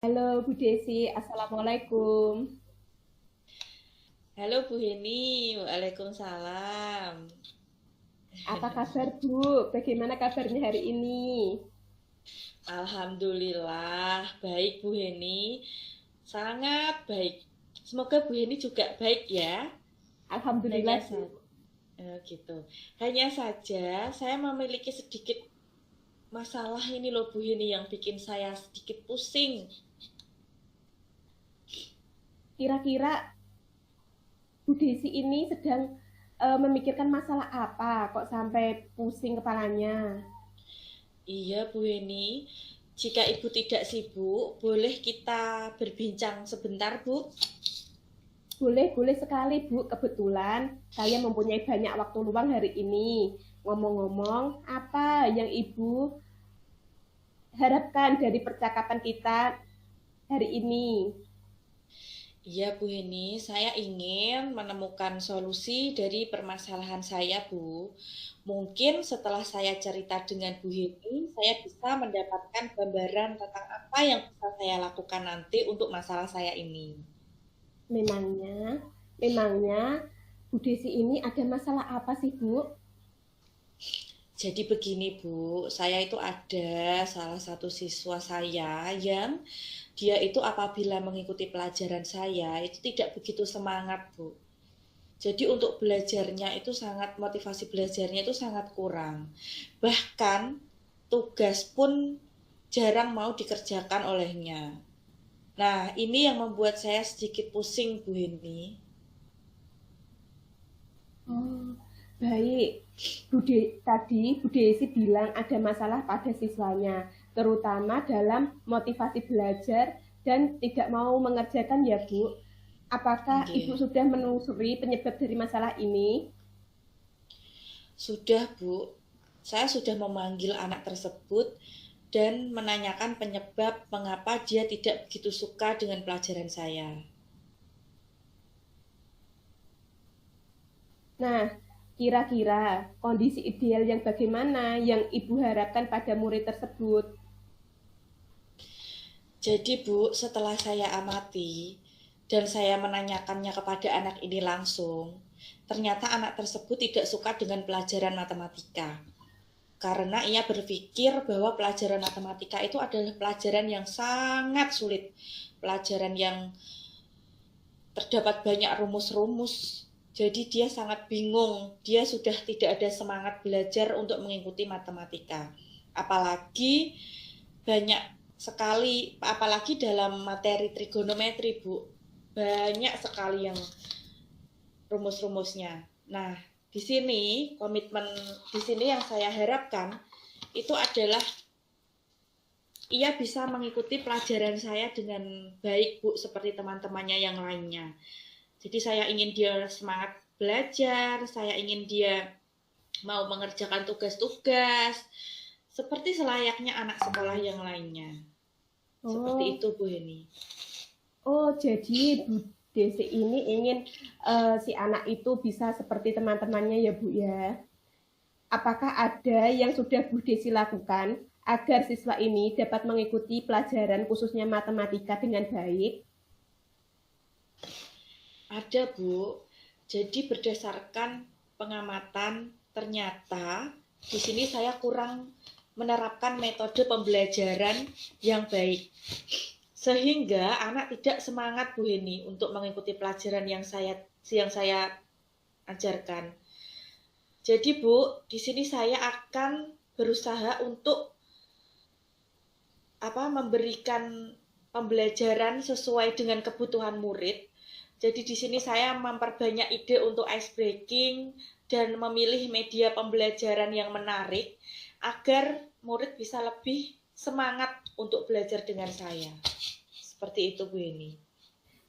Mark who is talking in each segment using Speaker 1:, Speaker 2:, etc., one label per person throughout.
Speaker 1: Halo Bu Desi, Assalamualaikum.
Speaker 2: Halo Bu Heni, Waalaikumsalam.
Speaker 1: Apa kabar Bu? Bagaimana kabarnya hari ini?
Speaker 2: Alhamdulillah, baik Bu Heni, sangat baik. Semoga Bu Heni juga baik ya. Hanya
Speaker 1: Alhamdulillah
Speaker 2: saja,
Speaker 1: Bu.
Speaker 2: gitu. Hanya saja saya memiliki sedikit masalah ini loh Bu Heni yang bikin saya sedikit pusing.
Speaker 1: Kira-kira Bu Desi ini sedang memikirkan masalah apa? Kok sampai pusing kepalanya?
Speaker 2: Iya Bu Heni, jika Ibu tidak sibuk, boleh kita berbincang sebentar Bu?
Speaker 1: Boleh, boleh sekali Bu. Kebetulan saya mempunyai banyak waktu luang hari ini. Ngomong-ngomong, apa yang Ibu harapkan dari percakapan kita hari ini?
Speaker 2: Iya Bu Heni, saya ingin menemukan solusi dari permasalahan saya Bu. Mungkin setelah saya cerita dengan Bu Heni, saya bisa mendapatkan gambaran tentang apa yang bisa saya lakukan nanti untuk masalah saya ini.
Speaker 1: Memangnya, memangnya Bu Desi ini ada masalah apa sih Bu?
Speaker 2: Jadi begini Bu, saya itu ada salah satu siswa saya yang dia itu apabila mengikuti pelajaran saya itu tidak begitu semangat Bu. Jadi untuk belajarnya itu sangat, motivasi belajarnya itu sangat kurang. Bahkan tugas pun jarang mau dikerjakan olehnya. Nah, ini yang membuat saya sedikit pusing, Bu Heni.
Speaker 1: Oh, baik. Tadi Bu Desi bilang ada masalah pada siswanya, terutama dalam motivasi belajar dan tidak mau mengerjakan ya Bu. Apakah Ibu
Speaker 2: Nggih.
Speaker 1: sudah menelusuri penyebab dari masalah ini?
Speaker 2: Sudah, Bu. Saya sudah memanggil anak tersebut dan menanyakan penyebab mengapa dia tidak begitu suka dengan pelajaran saya.
Speaker 1: Nah, kira-kira kondisi ideal yang bagaimana yang Ibu harapkan pada murid tersebut?
Speaker 2: Jadi Bu, setelah saya amati dan saya menanyakannya kepada anak ini langsung, ternyata anak tersebut tidak suka dengan pelajaran matematika. Karena ia berpikir bahwa pelajaran matematika itu adalah pelajaran yang sangat sulit. Pelajaran yang terdapat banyak rumus-rumus. Jadi dia sangat bingung. Dia sudah tidak ada semangat belajar untuk mengikuti matematika. Apalagi banyak sekali, apalagi dalam materi trigonometri, Bu. Banyak sekali yang rumus-rumusnya. Nah, di sini komitmen di sini yang saya harapkan itu adalah ia bisa mengikuti pelajaran saya dengan baik, Bu, seperti teman-temannya yang lainnya. Jadi saya ingin dia semangat belajar, saya ingin dia mau mengerjakan tugas-tugas seperti selayaknya anak sekolah yang lainnya. Seperti
Speaker 1: Oh,
Speaker 2: itu, Bu Heni.
Speaker 1: oh, jadi Bu Desi ini ingin si anak itu bisa seperti teman-temannya ya Bu ya. Apakah ada yang sudah Bu Desi lakukan agar siswa ini dapat mengikuti pelajaran khususnya matematika dengan baik?
Speaker 2: Ada, Bu. Jadi berdasarkan pengamatan ternyata di sini saya kurang menerapkan metode pembelajaran yang baik. Sehingga anak tidak semangat Bu Heni untuk mengikuti pelajaran yang saya ajarkan. Jadi Bu, di sini saya akan berusaha untuk memberikan pembelajaran sesuai dengan kebutuhan murid. Jadi di sini saya memperbanyak ide untuk ice breaking dan memilih media pembelajaran yang menarik agar murid bisa lebih semangat untuk belajar dengan saya. Seperti itu Bu ini.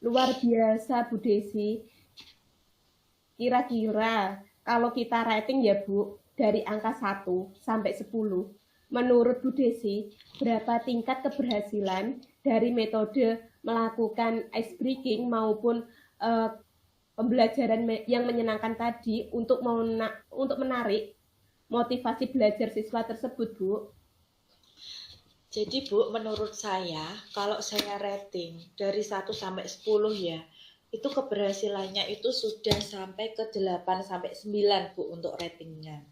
Speaker 1: Luar biasa Bu Desi. Kira-kira kalau kita rating ya Bu, dari angka 1 sampai 10, menurut Bu Desi, berapa tingkat keberhasilan dari metode melakukan ice breaking maupun pembelajaran yang menyenangkan tadi untuk menarik motivasi belajar siswa tersebut, Bu?
Speaker 2: Jadi Bu, menurut saya, kalau saya rating dari 1 sampai 10 ya, itu keberhasilannya itu sudah sampai ke 8 sampai 9 Bu untuk ratingnya.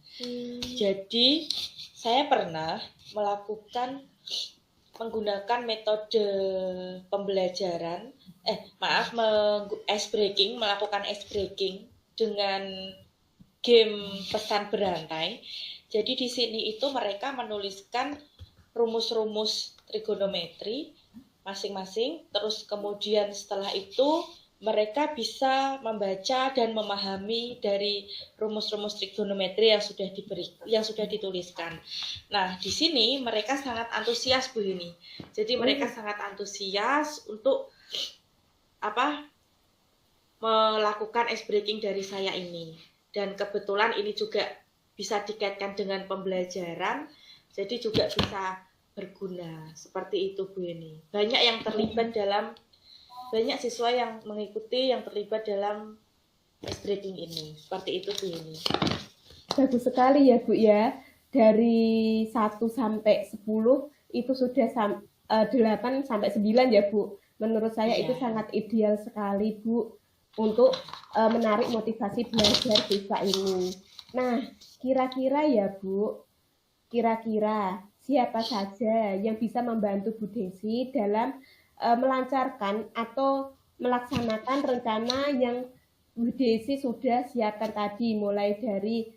Speaker 2: Jadi, saya pernah menggunakan metode pembelajaran, melakukan ice breaking dengan game pesan berantai. Jadi di sini itu mereka menuliskan rumus-rumus trigonometri masing-masing, terus kemudian setelah itu mereka bisa membaca dan memahami dari rumus-rumus trigonometri yang sudah dituliskan. Nah, di sini mereka sangat antusias Bu ini. Jadi mereka sangat antusias untuk melakukan ice breaking dari saya ini. Dan kebetulan ini juga bisa dikaitkan dengan pembelajaran, jadi juga bisa berguna. Seperti itu Bu ini. Banyak siswa yang mengikuti, yang terlibat dalam ice breaking ini. Seperti itu Bu ini.
Speaker 1: Bagus sekali ya Bu ya. Dari 1 sampai 10 itu sudah 8 sampai 9 ya Bu. Menurut saya itu sangat ideal sekali Bu untuk menarik motivasi belajar siswa ini. Nah, kira-kira ya Bu, siapa saja yang bisa membantu Bu Desi dalam melancarkan atau melaksanakan rencana yang Bu Desi sudah siapkan tadi, mulai dari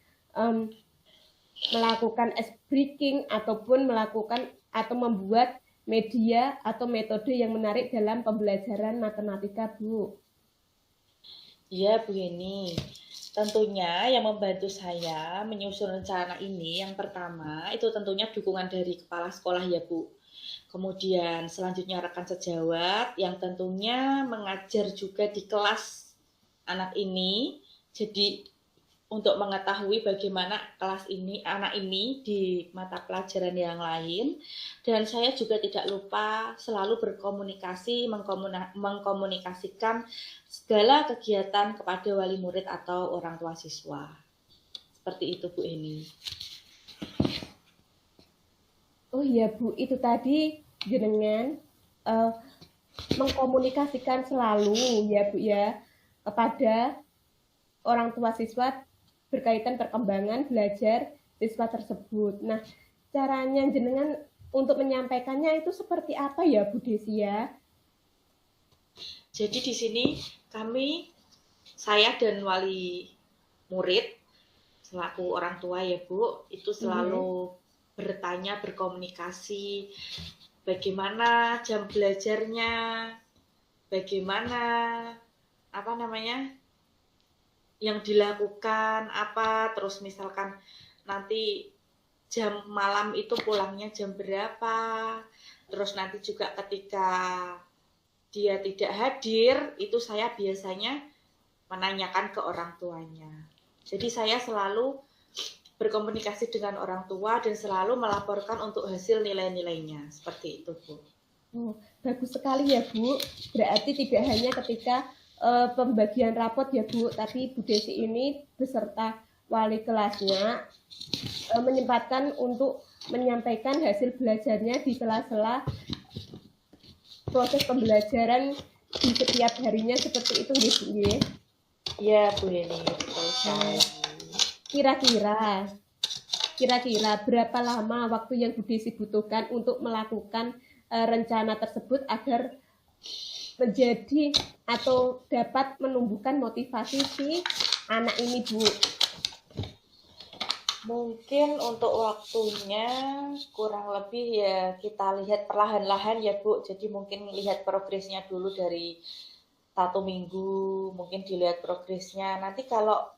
Speaker 1: melakukan ice breaking ataupun melakukan atau membuat media atau metode yang menarik dalam pembelajaran matematika Bu.
Speaker 2: Iya Bu Yeni, tentunya yang membantu saya menyusun rencana ini yang pertama itu tentunya dukungan dari kepala sekolah ya Bu. Kemudian selanjutnya rekan sejawat yang tentunya mengajar juga di kelas anak ini. Jadi untuk mengetahui bagaimana anak ini di mata pelajaran yang lain. Dan saya juga tidak lupa selalu berkomunikasi, mengkomunikasikan segala kegiatan kepada wali murid atau orang tua siswa. Seperti itu Bu Eni.
Speaker 1: Oh iya Bu, itu tadi jenengan mengkomunikasikan selalu ya Bu ya kepada orang tua siswa berkaitan perkembangan belajar siswa tersebut. Nah, caranya jenengan untuk menyampaikannya itu seperti apa ya Bu Desi ya?
Speaker 2: Jadi di sini saya dan wali murid selaku orang tua ya Bu, itu selalu bertanya, berkomunikasi, bagaimana jam belajarnya, bagaimana yang dilakukan terus misalkan nanti jam malam itu pulangnya jam berapa, terus nanti juga ketika dia tidak hadir itu saya biasanya menanyakan ke orang tuanya. Jadi saya selalu berkomunikasi dengan orang tua dan selalu melaporkan untuk hasil nilai-nilainya. Seperti itu Bu.
Speaker 1: Oh, bagus sekali ya Bu. Berarti tidak hanya ketika pembagian rapot ya Bu, tapi Bu Desi ini beserta wali kelasnya menyempatkan untuk menyampaikan hasil belajarnya di sela-sela proses pembelajaran di setiap harinya seperti itu Bu.
Speaker 2: Iya Bu Yeni.
Speaker 1: Kira-kira berapa lama waktu yang Bu Desi butuhkan untuk melakukan rencana tersebut agar menjadi atau dapat menumbuhkan motivasi si anak ini Bu?
Speaker 2: Mungkin untuk waktunya kurang lebih ya kita lihat perlahan-lahan ya Bu. Jadi mungkin lihat progresnya dulu dari 1 minggu, mungkin dilihat progresnya. Nanti kalau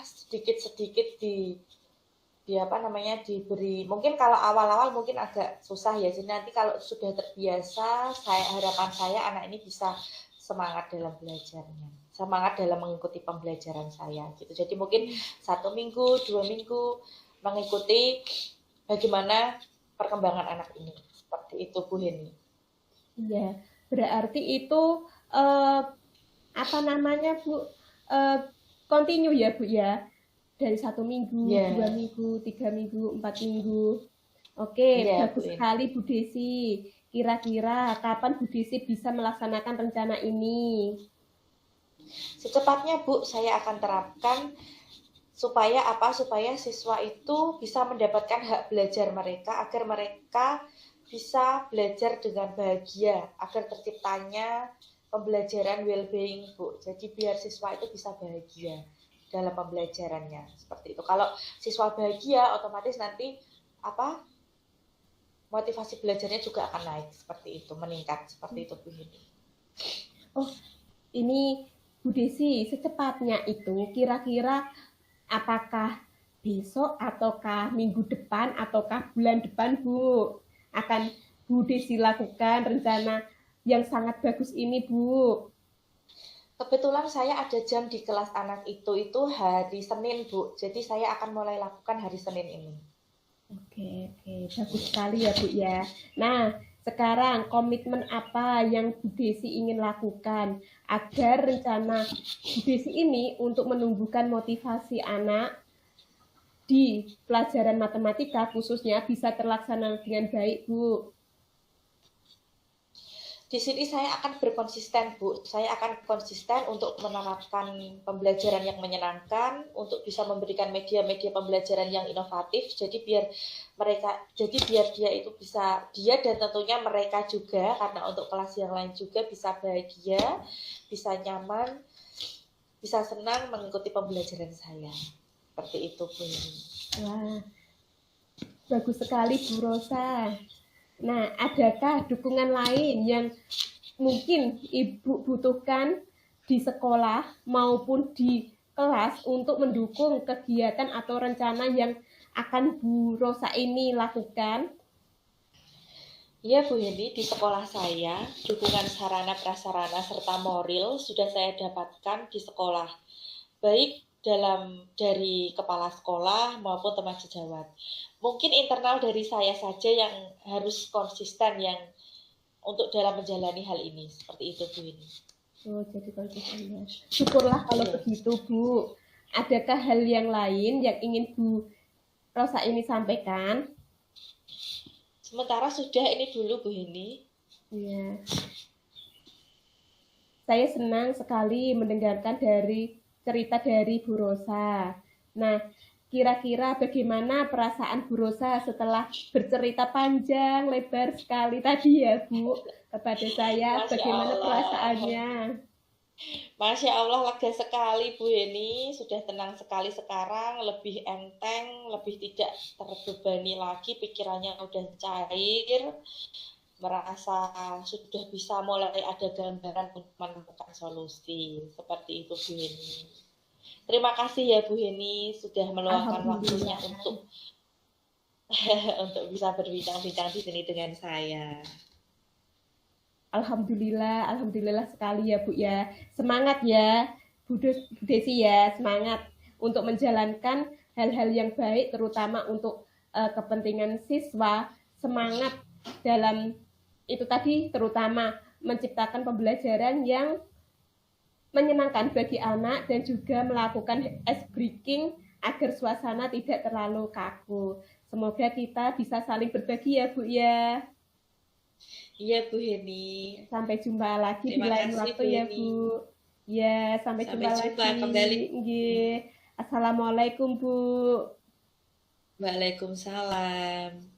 Speaker 2: sedikit-sedikit diberi, mungkin kalau awal-awal mungkin agak susah ya. Jadi nanti kalau sudah terbiasa, harapan saya anak ini bisa semangat dalam belajarnya, semangat dalam mengikuti pembelajaran saya gitu. Jadi mungkin 1 minggu, 2 minggu mengikuti bagaimana perkembangan anak ini. Seperti itu Bu Heni.
Speaker 1: Iya, berarti itu Bu, continue ya Bu ya, dari 1 minggu, 2 minggu, 3 minggu, 4 minggu. Oke,
Speaker 2: Iya, Bu
Speaker 1: bagus
Speaker 2: Eni.
Speaker 1: sekali Bu Desi. Kira-kira kapan Bu Desi bisa melaksanakan rencana ini?
Speaker 2: Secepatnya, Bu, saya akan terapkan supaya apa? Supaya siswa itu bisa mendapatkan hak belajar mereka agar mereka bisa belajar dengan bahagia, agar terciptanya pembelajaran well-being, Bu. Jadi biar siswa itu bisa bahagia dalam pembelajarannya. Seperti itu. Kalau siswa bahagia, otomatis nanti apa? Motivasi belajarnya juga akan naik seperti itu, meningkat seperti itu, Bu Yuni.
Speaker 1: Oh, ini Bu Desi, secepatnya itu kira-kira apakah besok ataukah minggu depan ataukah bulan depan Bu akan Bu Desi lakukan rencana yang sangat bagus ini Bu?
Speaker 2: Kebetulan saya ada jam di kelas anak itu hari Senin, Bu. Jadi saya akan mulai lakukan hari Senin ini.
Speaker 1: Oke, oke, bagus sekali ya Bu ya. Nah, sekarang komitmen apa yang Bu Desi ingin lakukan agar rencana Bu Desi ini untuk menumbuhkan motivasi anak di pelajaran matematika khususnya bisa terlaksana dengan baik, Bu?
Speaker 2: Di sini saya akan berkonsisten, Bu. Saya akan konsisten untuk menerapkan pembelajaran yang menyenangkan, untuk bisa memberikan media-media pembelajaran yang inovatif. Jadi biar dia itu bisa dia dan tentunya mereka juga, karena untuk kelas yang lain juga bisa bahagia, bisa nyaman, bisa senang mengikuti pembelajaran saya. Seperti itu, Bu.
Speaker 1: Wah, bagus sekali Bu Rosa. Nah, adakah dukungan lain yang mungkin Ibu butuhkan di sekolah maupun di kelas untuk mendukung kegiatan atau rencana yang akan Bu Rosa ini lakukan?
Speaker 2: Ya, Bu Yeni, di sekolah saya, dukungan sarana prasarana serta moral sudah saya dapatkan di sekolah. Baik dari kepala sekolah maupun teman sejawat. Mungkin internal dari saya saja yang harus konsisten yang untuk dalam menjalani hal ini. Seperti itu, Bu ini.
Speaker 1: Oh, jadi konsisten ya. Syukurlah kalau begitu, Bu. Adakah hal yang lain yang ingin Bu Rosa ini sampaikan?
Speaker 2: Sementara sudah ini dulu, Bu Heni.
Speaker 1: Ya. Saya senang sekali mendengarkan cerita dari Bu Rosa. Nah, kira-kira bagaimana perasaan Bu Rosa setelah bercerita panjang lebar sekali tadi ya Bu kepada saya?
Speaker 2: Masya
Speaker 1: bagaimana
Speaker 2: Allah.
Speaker 1: perasaannya?
Speaker 2: Masya Allah, lega sekali Bu Heni, sudah tenang sekali sekarang, lebih enteng, lebih tidak terbebani lagi, pikirannya udah cair, merasa sudah bisa mulai ada gambaran untuk menemukan solusi. Seperti itu, Bu Heni. Terima kasih ya Bu Heni sudah meluangkan waktunya untuk untuk bisa berbincang-bincang di sini dengan saya.
Speaker 1: Alhamdulillah, alhamdulillah sekali ya Bu ya. Semangat ya Bu Desi ya, semangat untuk menjalankan hal-hal yang baik terutama untuk kepentingan siswa. Semangat dalam itu tadi terutama menciptakan pembelajaran yang menyenangkan bagi anak dan juga melakukan ice breaking agar suasana tidak terlalu kaku. Semoga kita bisa saling berbagi ya Bu ya.
Speaker 2: Iya Bu Heni.
Speaker 1: Sampai jumpa lagi
Speaker 2: Terima
Speaker 1: di lain
Speaker 2: kasih,
Speaker 1: waktu
Speaker 2: Bu
Speaker 1: ya
Speaker 2: Heni.
Speaker 1: Bu. Ya, sampai jumpa lagi.
Speaker 2: Kembali.
Speaker 1: Assalamualaikum Bu.
Speaker 2: Waalaikumsalam.